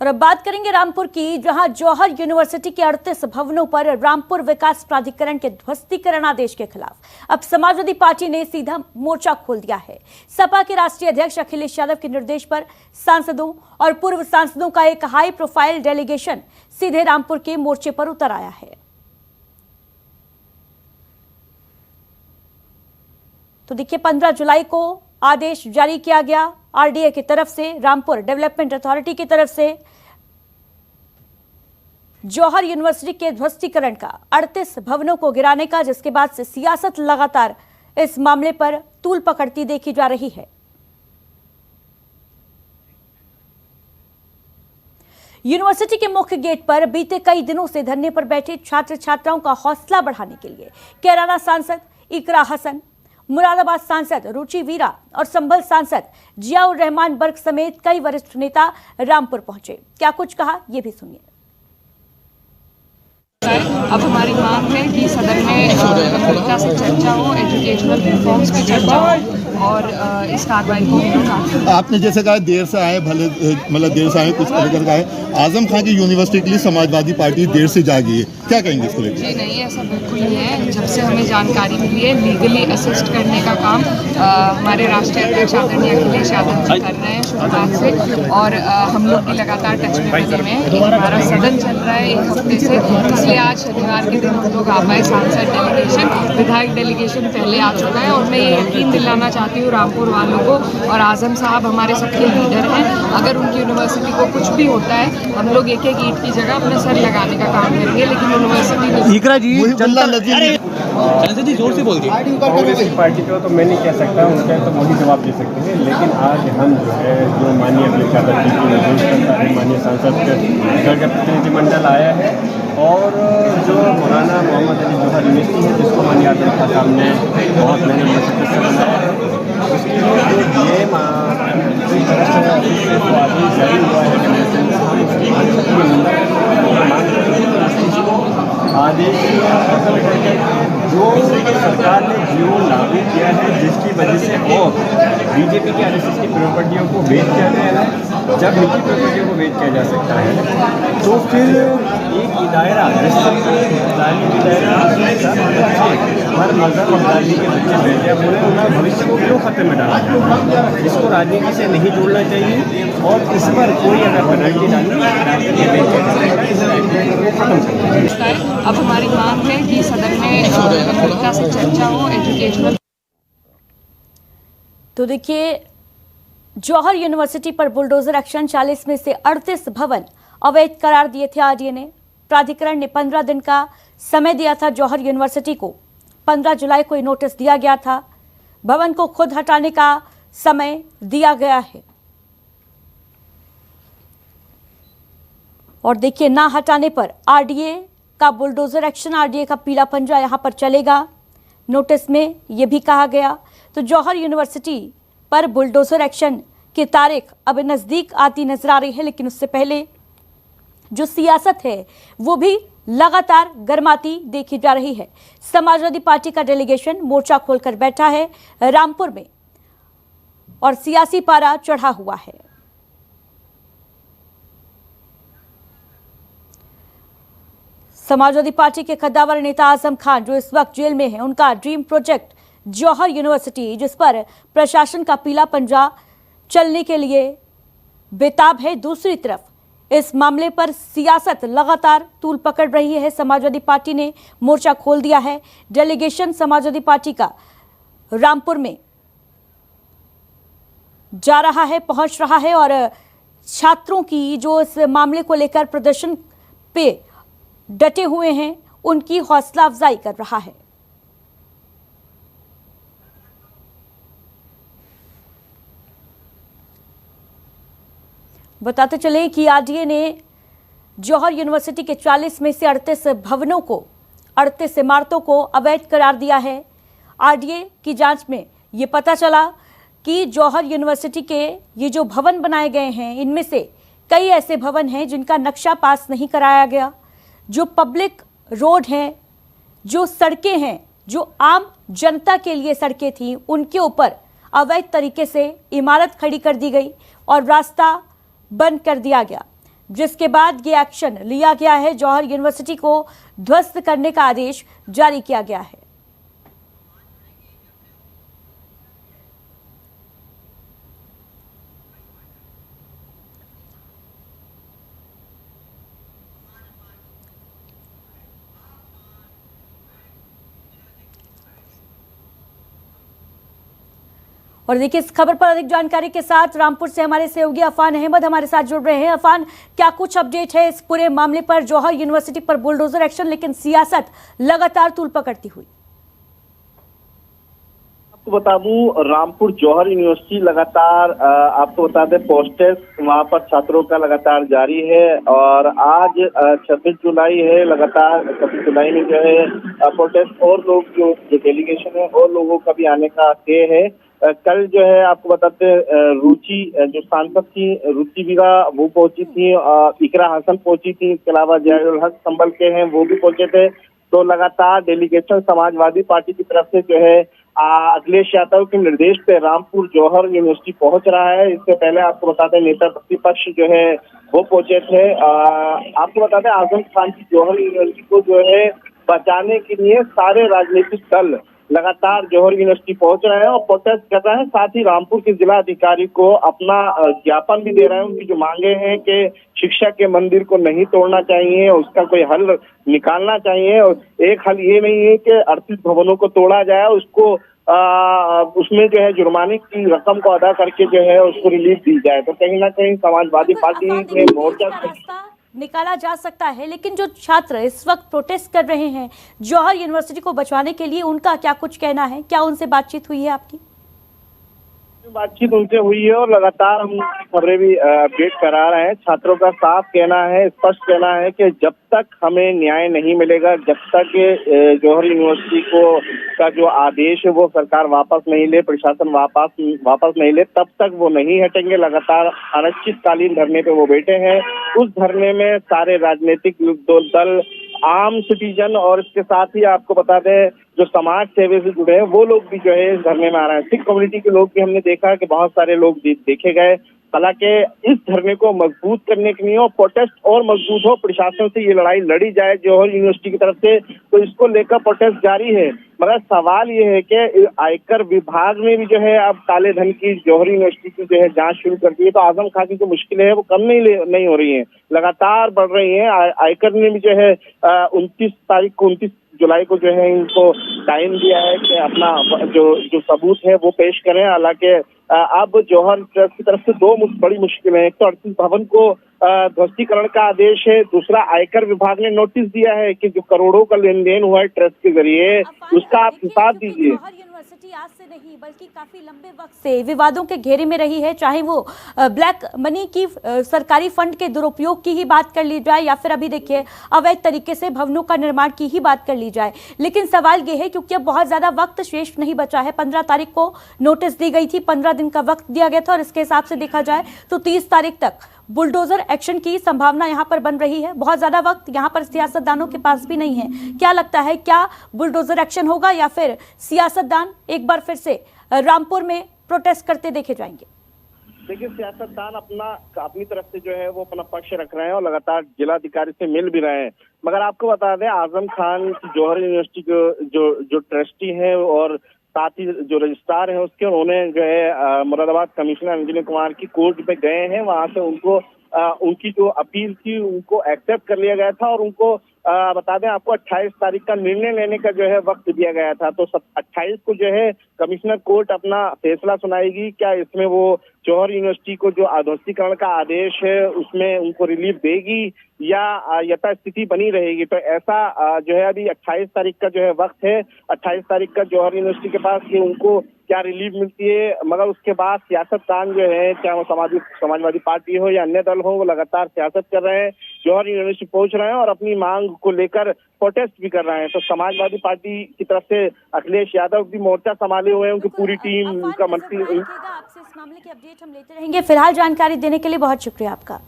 और अब बात करेंगे रामपुर की, जहां जौहर यूनिवर्सिटी के 38 भवनों पर रामपुर विकास प्राधिकरण के ध्वस्तीकरण आदेश के खिलाफ अब समाजवादी पार्टी ने सीधा मोर्चा खोल दिया है। सपा के राष्ट्रीय अध्यक्ष अखिलेश यादव के निर्देश पर सांसदों और पूर्व सांसदों का एक हाई प्रोफाइल डेलीगेशन सीधे रामपुर के मोर्चे पर उतर आया है। तो देखिए, 15 जुलाई को आदेश जारी किया गया आरडीए की तरफ से, रामपुर डेवलपमेंट अथॉरिटी की तरफ से जौहर यूनिवर्सिटी के ध्वस्तीकरण का, 38 भवनों को गिराने का, जिसके बाद से सियासत लगातार इस मामले पर तूल पकड़ती देखी जा रही है। यूनिवर्सिटी के मुख्य गेट पर बीते कई दिनों से धरने पर बैठे छात्र छात्राओं का हौसला बढ़ाने के लिए कैराना सांसद इकरा हसन, मुरादाबाद सांसद रुचि वीरा और संभल सांसद जियाउर रहमान बर्ग समेत कई वरिष्ठ नेता रामपुर पहुंचे। क्या कुछ कहा, ये भी सुनिए। अब हमारी मांग है कि सदन में गंभीरता से चर्चा हो, एजुकेशनल रिफॉर्म्स की चर्चा हो और इस कार्रवाई को आपने जैसे कहा देर से आए, भले मतलब देर से आए, कुछ लेकर का है। आजम खान की यूनिवर्सिटी के लिए समाजवादी पार्टी देर से जागी है, क्या कहेंगे इसको लेकर? जी नहीं, ऐसा बिल्कुल नहीं है। जब से हमें जानकारी मिली है, लीगली असिस्ट करने का काम हमारे राष्ट्रीय अध्यक्ष आदरणीय अखिलेश यादव जी कर रहे हैं शुरुआत से, और हम लोग भी लगातार टच में बने हुए हैं। हमारा सदन चल रहा है एक हफ्ते से, इसलिए आज शनिवार के दिन हम लोग आ पाए। सांसद डेलीगेशन, विधायक डेलीगेशन पहले आ चुका है, और मैं ये यकीन दिलाना चाहती हूँ रामपुर वालों को, और आजम साहब हमारे सबके लीडर हैं। अगर उनकी यूनिवर्सिटी को कुछ भी होता है, हम लोग एक एक ईंट की जगह अपने सर लगाने का काम करेंगे, लेकिन यूनिवर्सिटी इकरा जी जोर से बोल दी। कांग्रेस की पार्टी को तो मैं नहीं कह सकता, उनका तो मोदी जवाब दे सकते हैं, लेकिन आज हम जो है जो माननीय अखिलेश यादव जी की निर्देश करता है, माननीय सांसद का प्रतिनिधिमंडल आया है, और जो मौलाना मोहम्मद अली जौहर यूनिवर्सिटी है, जिसको माननीय आदरणीय का सामने बहुत मेहनत मशक्कत से बनाया है, उसके लिए जो ये जारी हुआ है आदेश जो सरकार ने जीओ लागू किया है, जिसकी वजह से और बीजेपी के आरएसएस की प्रॉपर्टियों को बेच किया गया है। जब निजी प्रॉपर्टियों को बेच किया जा सकता है, तो फिर एक दायरा हर मजहब अब्दाली के बच्चे बैठे हुए हैं, उनके भविष्य को क्यों खतरे में डाला जाए? इसको राजनीति से नहीं जोड़ना चाहिए, और इस पर कोई अगर पेनल्टी डालनी है। अब हमारी मांग है कि सदन में गंभीरता से चर्चा हो, एजुकेशनल। तो देखिए, जौहर यूनिवर्सिटी पर बुलडोजर एक्शन, 40 में से 38 भवन अवैध करार दिए थे आरडीए ने। प्राधिकरण ने 15 दिन का समय दिया था जौहर यूनिवर्सिटी को। 15 जुलाई को नोटिस दिया गया था, भवन को खुद हटाने का समय दिया गया है। और देखिए, ना हटाने पर आरडीए का बुलडोजर एक्शन, आरडीए का पीला पंजा यहां पर चलेगा। नोटिस में यह भी कहा गया। तो जौहर यूनिवर्सिटी पर बुलडोजर एक्शन की तारीख अब नजदीक आती नजर आ रही है, लेकिन उससे पहले जो सियासत है वो भी लगातार गर्माती देखी जा रही है। समाजवादी पार्टी का डेलीगेशन मोर्चा खोलकर बैठा है रामपुर में, और सियासी पारा चढ़ा हुआ है। समाजवादी पार्टी के कद्दावर नेता आजम खान, जो इस वक्त जेल में है, उनका ड्रीम प्रोजेक्ट जौहर यूनिवर्सिटी, जिस पर प्रशासन का पीला पंजा चलने के लिए बेताब है। दूसरी तरफ इस मामले पर सियासत लगातार तूल पकड़ रही है। समाजवादी पार्टी ने मोर्चा खोल दिया है। डेलीगेशन समाजवादी पार्टी का रामपुर में जा रहा है, पहुंच रहा है, और छात्रों की जो इस मामले को लेकर प्रदर्शन पे डटे हुए हैं, उनकी हौसला अफजाई कर रहा है। बताते चले कि आरडीए ने जौहर यूनिवर्सिटी के 40 में से 38 भवनों को, 38 इमारतों को अवैध करार दिया है। आरडीए की जांच में ये पता चला कि जौहर यूनिवर्सिटी के ये जो भवन बनाए गए हैं, इनमें से कई ऐसे भवन हैं जिनका नक्शा पास नहीं कराया गया। जो पब्लिक रोड हैं, जो सड़कें हैं, जो आम जनता के लिए सड़कें थी, उनके ऊपर अवैध तरीके से इमारत खड़ी कर दी गई और रास्ता बंद कर दिया गया। जिसके बाद ये एक्शन लिया गया है। जौहर यूनिवर्सिटी को ध्वस्त करने का आदेश जारी किया गया है। और देखिए, इस खबर पर अधिक जानकारी के साथ रामपुर से हमारे सहयोगी अफान अहमद हमारे साथ जुड़ रहे हैं। अफान, क्या कुछ अपडेट है इस पूरे मामले पर? जौहर यूनिवर्सिटी पर बुलडोजर एक्शन, लेकिन सियासत लगातार तूल पकड़ती हुई। आपको बता दूं, रामपुर जौहर यूनिवर्सिटी लगातार आपको बता दें प्रोटेस्ट वहां पर छात्रों का लगातार जारी है। और आज 26 जुलाई है, लगातार 26 जुलाई में जो है प्रोटेस्ट और लोग जो डेलीगेशन है और लोगों का भी आने का तय है। कल जो है आपको बताते रुचि जो सांसद थी रुचि बीरा वो पहुंची थी, इकरा हसन पहुंची थी, इसके अलावा जयारुल हक संभल के हैं वो भी पहुंचे थे। तो लगातार डेलीगेशन समाजवादी पार्टी की तरफ से जो है अखिलेश यादव के निर्देश पे रामपुर जौहर यूनिवर्सिटी पहुंच रहा है। इससे पहले आपको बताते नेता प्रतिपक्ष जो है वो पहुंचे थे। आपको बताते आजम खान की जौहर यूनिवर्सिटी को जो है बचाने के लिए सारे राजनीतिक दल लगातार जौहर यूनिवर्सिटी पहुंच रहे हैं और प्रोटेस्ट कर रहे हैं। साथ ही रामपुर के जिला अधिकारी को अपना ज्ञापन भी दे रहे हैं। उनकी जो मांगे हैं कि शिक्षा के मंदिर को नहीं तोड़ना चाहिए, उसका कोई हल निकालना चाहिए। और एक हल ये नहीं है कि 38 भवनों को तोड़ा जाए, उसको उसमें जो है जुर्माने की रकम को अदा करके जो है उसको रिलीफ दी जाए। तो कहीं ना कहीं समाजवादी पार्टी ने मोर्चा निकाला जा सकता है, लेकिन जो छात्र इस वक्त प्रोटेस्ट कर रहे हैं जौहर यूनिवर्सिटी को बचाने के लिए, उनका क्या कुछ कहना है? क्या उनसे बातचीत हुई है आपकी? बातचीत उनसे हुई है और लगातार हम खबरें भी अपडेट करा रहे हैं। छात्रों का साफ कहना है, स्पष्ट कहना है कि जब तक हमें न्याय नहीं मिलेगा, जब तक जौहर यूनिवर्सिटी को का जो आदेश है वो सरकार वापस नहीं ले, प्रशासन वापस नहीं ले, तब तक वो नहीं हटेंगे। लगातार अनिश्चितकालीन धरने पे वो बैठे हैं। उस धरने में सारे राजनीतिक दल, आम सिटीजन और इसके साथ ही आपको बता दें जो समाज सेवा से जुड़े हैं वो लोग भी जो है इस धरने में आ रहे हैं। सिख कम्युनिटी के लोग भी हमने देखा कि बहुत सारे लोग देखे गए। हालांकि इस धरने को मजबूत करने के लिए और प्रोटेस्ट और मजबूत हो, प्रशासन से ये लड़ाई लड़ी जाए जौहर यूनिवर्सिटी की तरफ से, तो इसको लेकर प्रोटेस्ट जारी है। मगर सवाल ये है कि आयकर विभाग ने भी जो है अब काले धन की जौहर यूनिवर्सिटी की जो है जांच शुरू कर दी है। तो आजम खान की जो मुश्किलें है वो कम नहीं हो रही है, लगातार बढ़ रही है। आयकर ने भी जो है 29 जुलाई को जो है इनको टाइम दिया है कि अपना जो सबूत है वो पेश करें। हालांकि अब जौहर ट्रस्ट की तरफ से दो बड़ी मुश्किलें हैं। एक तो 38 भवन को ध्वस्तीकरण का आदेश है, दूसरा आयकर विभाग ने नोटिस दिया है कि जो करोड़ों का लेन देन हुआ है ट्रस्ट के जरिए उसका आप हिसाब दीजिए। यूनिवर्सिटी आज से नहीं बल्कि काफी लंबे वक्त से विवादों के घेरे में रही है, चाहे वो ब्लैक मनी की सरकारी फंड के दुरुपयोग की ही बात कर ली जाए या फिर अभी देखिए अवैध तरीके से भवनों का निर्माण की ही बात कर ली जाए। लेकिन सवाल ये है क्योंकि अब बहुत ज्यादा वक्त शेष नहीं बचा है। 15 तारीख को नोटिस दी गई थी, 15 दिन का वक्त दिया गया था और इसके हिसाब से देखा जाए तो 30 तारीख तक बुलडोजर एक्शन की संभावना यहां पर बन रही है। बहुत ज्यादा वक्त यहां पर सियासतदानों के पास भी नहीं है। क्या लगता है, क्या बुलडोजर एक्शन होगा या फिर सियासतदान एक बार फिर से रामपुर में प्रोटेस्ट करते देखे जाएंगे? देखिए, सियासतदान अपनी तरफ से जो है वो अपना पक्ष रख रहे हैं और लगातार जिलाधिकारी से मिल भी रहे हैं। मगर आपको बता दें आजम खान की जौहर यूनिवर्सिटी जो ट्रस्टी है और साथ ही जो रजिस्ट्रार है उसके, उन्होंने जो है मुरादाबाद कमिश्नर अंजनी कुमार की कोर्ट पे गए हैं। वहां से उनको उनकी जो अपील थी उनको एक्सेप्ट कर लिया गया था और उनको बता दें आपको 28 तारीख का निर्णय लेने का जो है वक्त दिया गया था। तो 28 को जो है कमिश्नर कोर्ट अपना फैसला सुनाएगी। क्या इसमें वो जौहर यूनिवर्सिटी को जो अध्वस्तीकरण का आदेश है उसमें उनको रिलीफ देगी या यथास्थिति बनी रहेगी? तो ऐसा जो है अभी 28 तारीख का जो है वक्त है। 28 तारीख का जौहर यूनिवर्सिटी के पास कि उनको क्या रिलीफ मिलती है। मगर उसके बाद सियासतदान जो है, चाहे वो समाजवादी पार्टी हो या अन्य दल हो, वो लगातार सियासत कर रहे हैं, जौहर यूनिवर्सिटी पहुंच रहे हैं और अपनी मांग को लेकर प्रोटेस्ट भी कर रहे हैं। तो समाजवादी पार्टी की तरफ से अखिलेश यादव भी मोर्चा संभाले हुए हैं, उनकी पूरी टीम, उनका मंत्री। आपसे इस मामले की अपडेट हम लेते रहेंगे। फिलहाल जानकारी देने के लिए बहुत शुक्रिया आपका।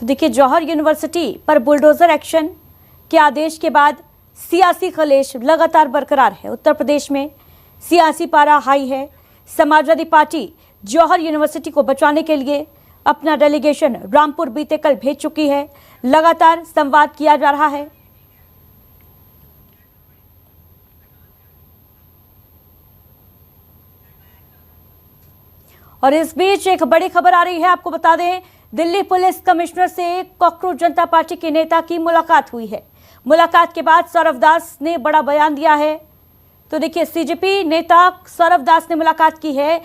तो देखिए, जौहर यूनिवर्सिटी पर बुलडोजर एक्शन के आदेश के बाद सियासी खलेश लगातार बरकरार है। उत्तर प्रदेश में सियासी पारा हाई है। समाजवादी पार्टी जौहर यूनिवर्सिटी को बचाने के लिए अपना डेलीगेशन रामपुर बीते कल भेज चुकी है। लगातार संवाद किया जा रहा है। और इस बीच एक बड़ी खबर आ रही है, आपको बता दें, दिल्ली पुलिस कमिश्नर से कॉकरोच जनता पार्टी के नेता की मुलाकात हुई है। मुलाकात के बाद सौरभ दास ने बड़ा बयान दिया है। तो देखिए, सीजेपी नेता सौरभ दास ने मुलाकात की है।